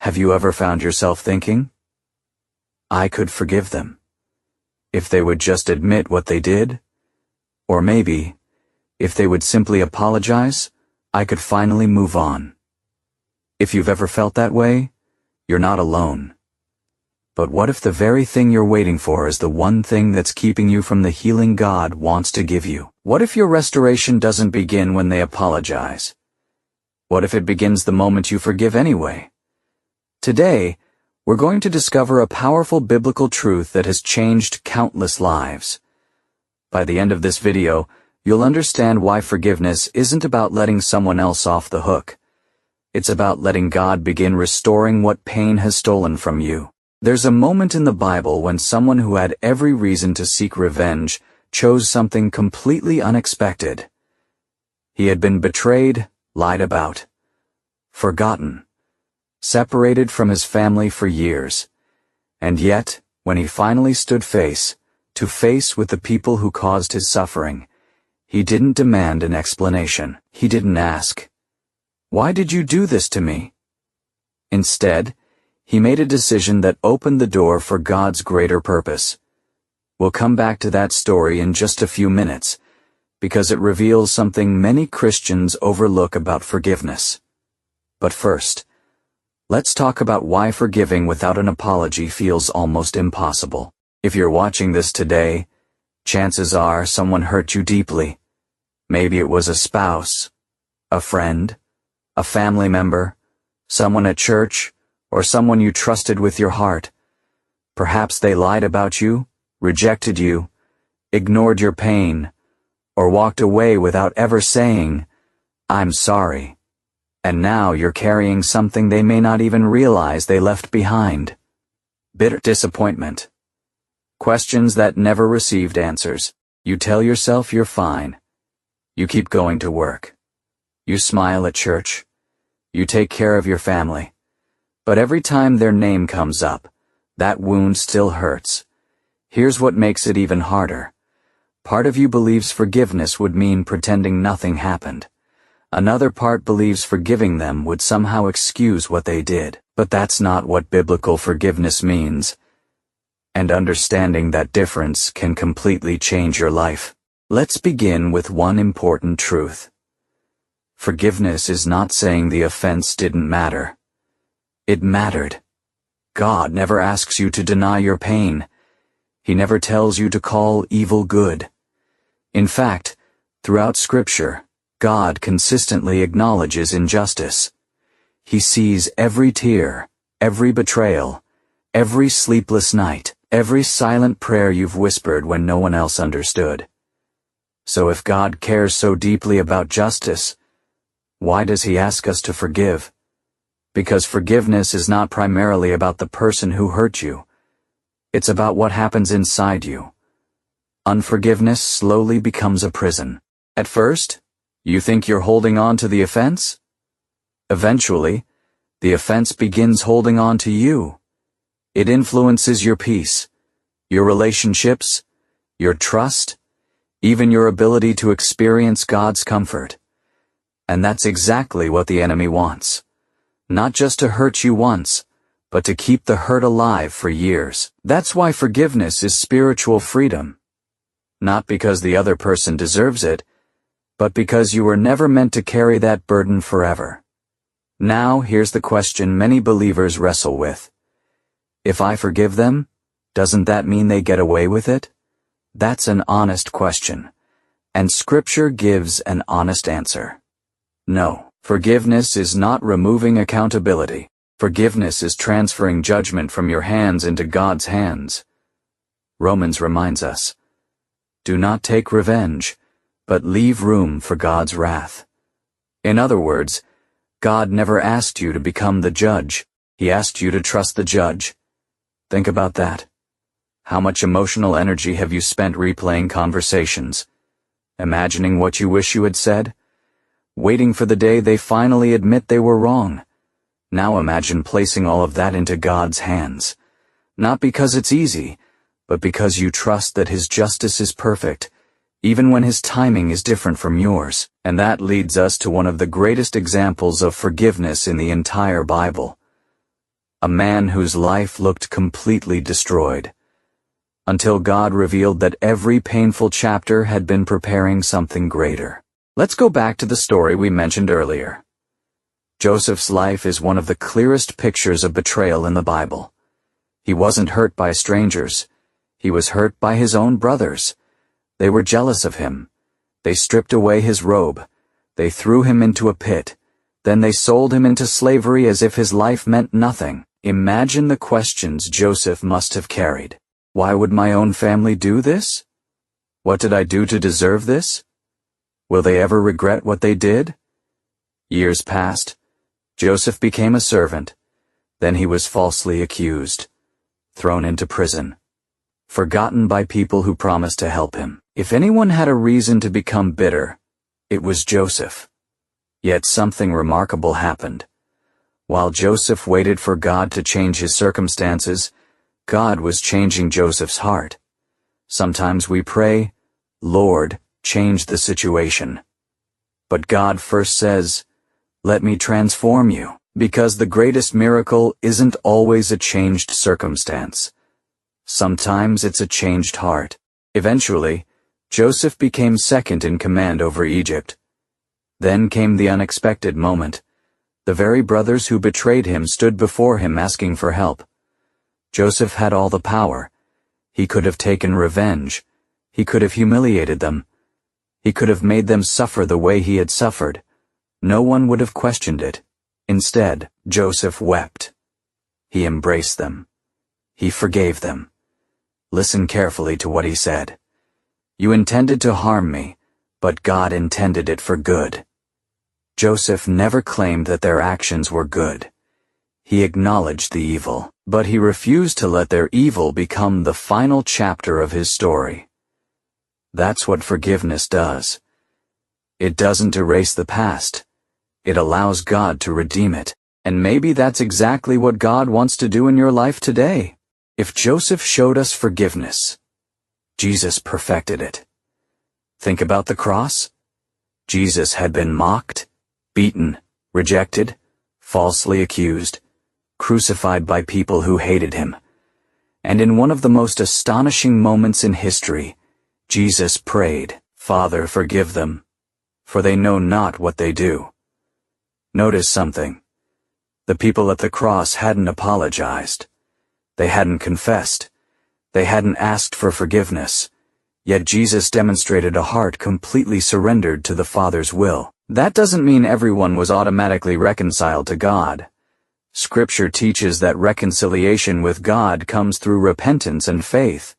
Have you ever found yourself thinking, I could forgive them if they would just admit what they did? Or maybe, if they would simply apologize, I could finally move on. If you've ever felt that way, you're not alone. But what if the very thing you're waiting for is the one thing that's keeping you from the healing God wants to give you? What if your restoration doesn't begin when they apologize? What if it begins the moment you forgive anyway? Today, we're going to discover a powerful biblical truth that has changed countless lives. By the end of this video, you'll understand why forgiveness isn't about letting someone else off the hook. It's about letting God begin restoring what pain has stolen from you. There's a moment in the Bible when someone who had every reason to seek revenge chose something completely unexpected. He had been betrayed, lied about, forgotten, separated from his family for years. And yet, when he finally stood face to face with the people who caused his suffering, he didn't demand an explanation. He didn't ask, "Why did you do this to me?" Instead, he made a decision that opened the door for God's greater purpose. We'll come back to that story in just a few minutes, because it reveals something many Christians overlook about forgiveness. But first, let's talk about why forgiving without an apology feels almost impossible. If you're watching this today, chances are someone hurt you deeply. Maybe it was a spouse, a friend, a family member, someone at church, or someone you trusted with your heart. Perhaps they lied about you, rejected you, ignored your pain, or walked away without ever saying, "I'm sorry." And now you're carrying something they may not even realize they left behind. Bitter disappointment. Questions that never received answers. You tell yourself you're fine. You keep going to work. You smile at church. You take care of your family. But every time their name comes up, that wound still hurts. Here's what makes it even harder. Part of you believes forgiveness would mean pretending nothing happened. Another part believes forgiving them would somehow excuse what they did. But that's not what biblical forgiveness means. And understanding that difference can completely change your life. Let's begin with one important truth. Forgiveness is not saying the offense didn't matter. It mattered. God never asks you to deny your pain. He never tells you to call evil good. In fact, throughout Scripture, God consistently acknowledges injustice. He sees every tear, every betrayal, every sleepless night, every silent prayer you've whispered when no one else understood. So if God cares so deeply about justice, why does He ask us to forgive? Because forgiveness is not primarily about the person who hurt you. It's about what happens inside you. Unforgiveness slowly becomes a prison. At first, you think you're holding on to the offense? Eventually, the offense begins holding on to you. It influences your peace, your relationships, your trust, even your ability to experience God's comfort. And that's exactly what the enemy wants. Not just to hurt you once, but to keep the hurt alive for years. That's why forgiveness is spiritual freedom. Not because the other person deserves it, but because you were never meant to carry that burden forever. Now, here's the question many believers wrestle with. If I forgive them, doesn't that mean they get away with it? That's an honest question, and Scripture gives an honest answer. No, forgiveness is not removing accountability. Forgiveness is transferring judgment from your hands into God's hands. Romans reminds us, "Do not take revenge, but leave room for God's wrath." In other words, God never asked you to become the judge. He asked you to trust the judge. Think about that. How much emotional energy have you spent replaying conversations? Imagining what you wish you had said? Waiting for the day they finally admit they were wrong? Now imagine placing all of that into God's hands. Not because it's easy, but because you trust that His justice is perfect, even when His timing is different from yours. And that leads us to one of the greatest examples of forgiveness in the entire Bible. a man whose life looked completely destroyed, until God revealed that every painful chapter had been preparing something greater. Let's go back to the story we mentioned earlier. Joseph's life is one of the clearest pictures of betrayal in the Bible. He wasn't hurt by strangers. He was hurt by his own brothers. They were jealous of him. They stripped away his robe. They threw him into a pit. Then they sold him into slavery as if his life meant nothing. Imagine the questions Joseph must have carried. Why would my own family do this? What did I do to deserve this? Will they ever regret what they did? Years passed. Joseph became a servant. Then he was falsely accused, thrown into prison, forgotten by people who promised to help him. If anyone had a reason to become bitter, it was Joseph. Yet something remarkable happened. While Joseph waited for God to change his circumstances, God was changing Joseph's heart. Sometimes we pray, "Lord, change the situation." But God first says, "Let me transform you," because the greatest miracle isn't always a changed circumstance. Sometimes it's a changed heart. Eventually, Joseph became second in command over Egypt. Then came the unexpected moment. The very brothers who betrayed him stood before him asking for help. Joseph had all the power. He could have taken revenge. He could have humiliated them. He could have made them suffer the way he had suffered. No one would have questioned it. Instead, Joseph wept. He embraced them. He forgave them. Listen carefully to what he said. "You intended to harm me, but God intended it for good." Joseph never claimed that their actions were good. He acknowledged the evil, but he refused to let their evil become the final chapter of his story. That's what forgiveness does. It doesn't erase the past. It allows God to redeem it. And maybe that's exactly what God wants to do in your life today. If Joseph showed us forgiveness, Jesus perfected it. Think about the cross. Jesus had been mocked, beaten, rejected, falsely accused, crucified by people who hated him. And in one of the most astonishing moments in history, Jesus prayed, "Father, forgive them, for they know not what they do." Notice something. The people at the cross hadn't apologized. They hadn't confessed. They hadn't asked for forgiveness. Yet Jesus demonstrated a heart completely surrendered to the Father's will. That doesn't mean everyone was automatically reconciled to God. Scripture teaches that reconciliation with God comes through repentance and faith.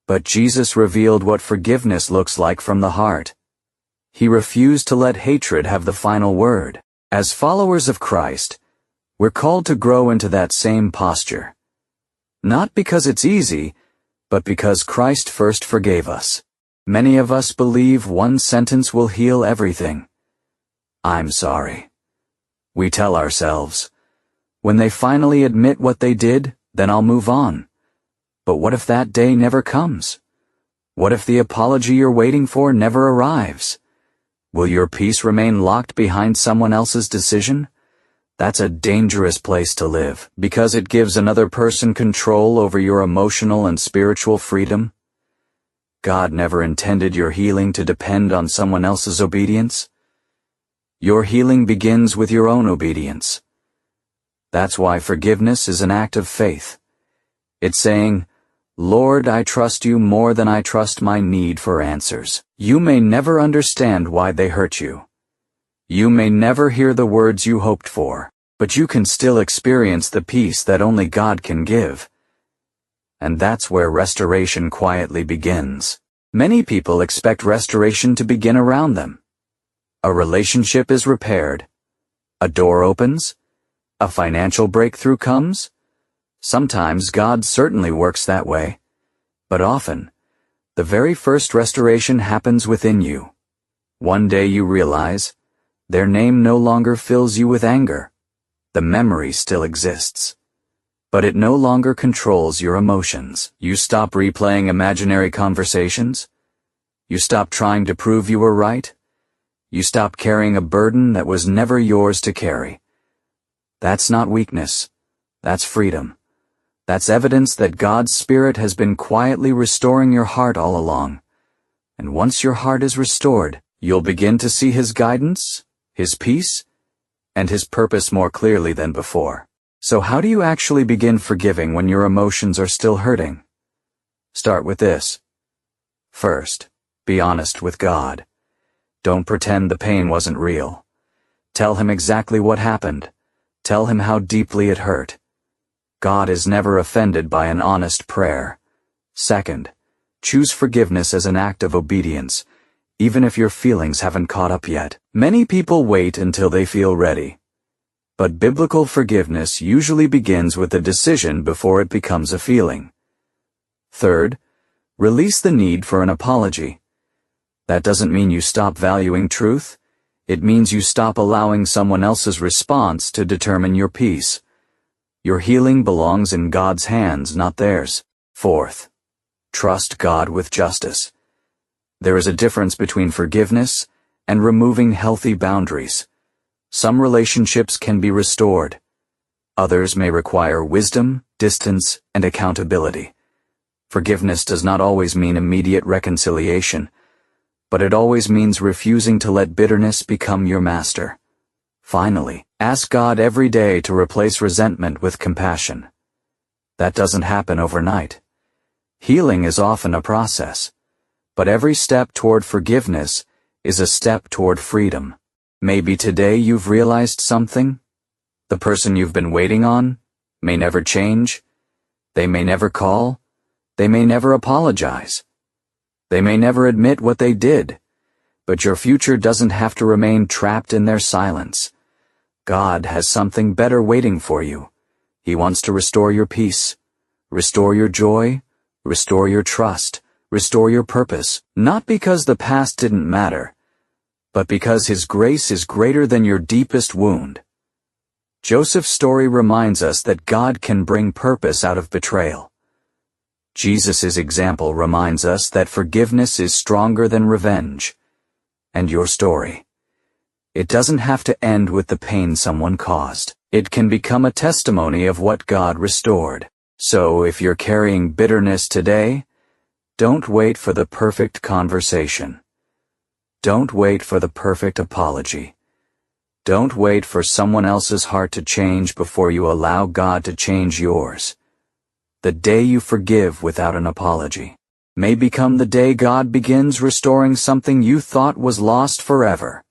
But Jesus revealed what forgiveness looks like from the heart. He refused to let hatred have the final word. As followers of Christ, we're called to grow into that same posture. Not because it's easy, but because Christ first forgave us. Many of us believe one sentence will heal everything. "I'm sorry." We tell ourselves, when they finally admit what they did, then I'll move on. But what if that day never comes? What if the apology you're waiting for never arrives? Will your peace remain locked behind someone else's decision? That's a dangerous place to live, because it gives another person control over your emotional and spiritual freedom. God never intended your healing to depend on someone else's obedience. Your healing begins with your own obedience. That's why forgiveness is an act of faith. It's saying, "Lord, I trust you more than I trust my need for answers." You may never understand why they hurt you. You may never hear the words you hoped for, but you can still experience the peace that only God can give. And that's where restoration quietly begins. Many people expect restoration to begin around them. A relationship is repaired. A door opens. A financial breakthrough comes. Sometimes God certainly works that way. But often, the very first restoration happens within you. One day you realize, their name no longer fills you with anger. The memory still exists, but it no longer controls your emotions. You stop replaying imaginary conversations. You stop trying to prove you were right. You stop carrying a burden that was never yours to carry. That's not weakness. That's freedom. That's evidence that God's Spirit has been quietly restoring your heart all along. And once your heart is restored, you'll begin to see His guidance, His peace, and His purpose more clearly than before. So how do you actually begin forgiving when your emotions are still hurting? Start with this. First, be honest with God. Don't pretend the pain wasn't real. Tell Him exactly what happened. Tell Him how deeply it hurt. God is never offended by an honest prayer. Second, choose forgiveness as an act of obedience, even if your feelings haven't caught up yet. Many people wait until they feel ready. But biblical forgiveness usually begins with a decision before it becomes a feeling. Third, release the need for an apology. That doesn't mean you stop valuing truth. It means you stop allowing someone else's response to determine your peace. Your healing belongs in God's hands, not theirs. Fourth, trust God with justice. There is a difference between forgiveness and removing healthy boundaries. Some relationships can be restored. Others may require wisdom, distance, and accountability. Forgiveness does not always mean immediate reconciliation, but it always means refusing to let bitterness become your master. Finally, ask God every day to replace resentment with compassion. That doesn't happen overnight. Healing is often a process, but every step toward forgiveness is a step toward freedom. Maybe today you've realized something. The person you've been waiting on may never change. They may never call. They may never apologize. They may never admit what they did. But your future doesn't have to remain trapped in their silence. God has something better waiting for you. He wants to restore your peace, restore your joy, restore your trust, restore your purpose, not because the past didn't matter, but because His grace is greater than your deepest wound. Joseph's story reminds us that God can bring purpose out of betrayal. Jesus' example reminds us that forgiveness is stronger than revenge. And your story, it doesn't have to end with the pain someone caused. It can become a testimony of what God restored. So if you're carrying bitterness today, don't wait for the perfect conversation. Don't wait for the perfect apology. Don't wait for someone else's heart to change before you allow God to change yours. The day you forgive without an apology may become the day God begins restoring something you thought was lost forever.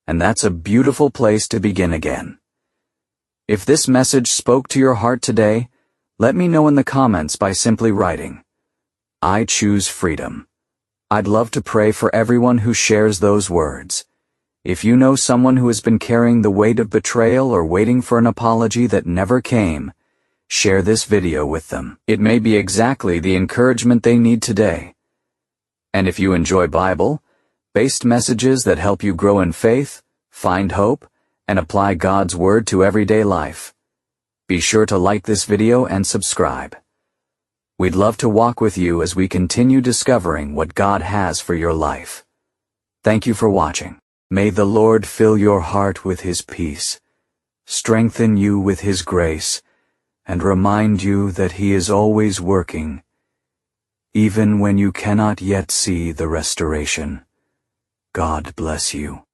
And that's a beautiful place to begin again. If this message spoke to your heart today, let me know in the comments by simply writing, "I choose freedom." I'd love to pray for everyone who shares those words. If you know someone who has been carrying the weight of betrayal or waiting for an apology that never came, share this video with them. It may be exactly the encouragement they need today. And if you enjoy Bible-based messages that help you grow in faith, find hope, and apply God's Word to everyday life, be sure to like this video and subscribe. We'd love to walk with you as we continue discovering what God has for your life. Thank you for watching. May the Lord fill your heart with His peace, strengthen you with His grace, and remind you that He is always working, even when you cannot yet see the restoration. God bless you.